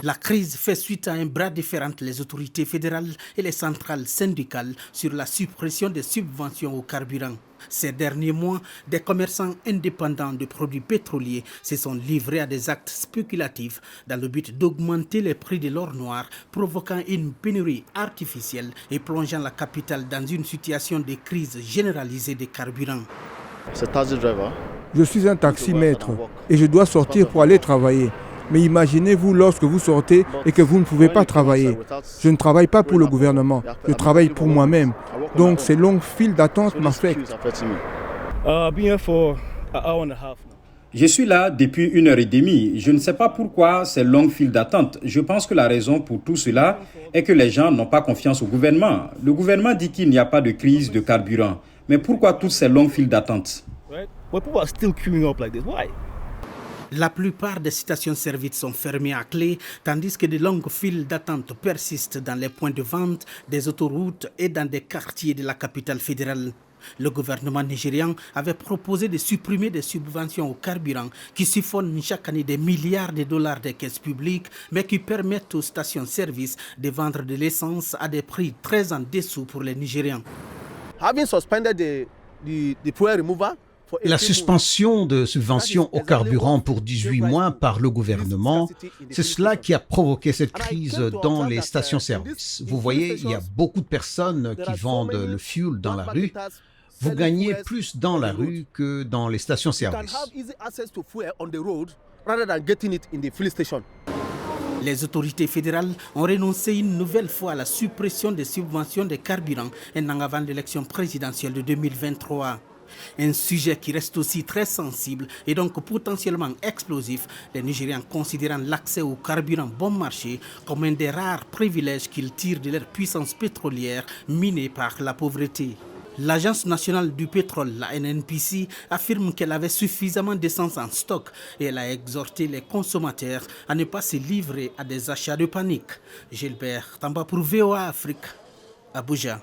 La crise fait suite à un bras de fer entre les autorités fédérales et les centrales syndicales sur la suppression des subventions au carburant. Ces derniers mois, des commerçants indépendants de produits pétroliers se sont livrés à des actes spéculatifs dans le but d'augmenter les prix de l'or noir, provoquant une pénurie artificielle et plongeant la capitale dans une situation de crise généralisée des carburants. Je suis un taximètre et je dois sortir pour aller travailler. Mais imaginez-vous lorsque vous sortez et que vous ne pouvez pas travailler. Je ne travaille pas pour le gouvernement, je travaille pour moi-même. Donc ces longues files d'attente m'affectent. Je suis là depuis 1h30. Je ne sais pas pourquoi ces longues files d'attente. Je pense que la raison pour tout cela est que les gens n'ont pas confiance au gouvernement. Le gouvernement dit qu'il n'y a pas de crise de carburant. Mais pourquoi toutes ces longues files d'attente? La plupart des stations-service sont fermées à clé, tandis que de longues files d'attente persistent dans les points de vente, des autoroutes et dans des quartiers de la capitale fédérale. Le gouvernement nigérian avait proposé de supprimer des subventions au carburant qui siphonnent chaque année des milliards de dollars des caisses publiques, mais qui permettent aux stations-service de vendre de l'essence à des prix très en dessous pour les Nigérians. La suspension de subventions au carburant pour 18 mois par le gouvernement, c'est cela qui a provoqué cette crise dans les stations-service. Vous voyez, il y a beaucoup de personnes qui vendent le fuel dans la rue. Vous gagnez plus dans la rue que dans les stations-service. Les autorités fédérales ont renoncé une nouvelle fois à la suppression des subventions des carburants un an avant l'élection présidentielle de 2023. Un sujet qui reste aussi très sensible et donc potentiellement explosif, les Nigérians considérant l'accès au carburant bon marché comme un des rares privilèges qu'ils tirent de leur puissance pétrolière minée par la pauvreté. L'Agence nationale du pétrole, la NNPC, affirme qu'elle avait suffisamment d'essence en stock et elle a exhorté les consommateurs à ne pas se livrer à des achats de panique. Gilbert Tamba pour VOA Afrique, Abuja.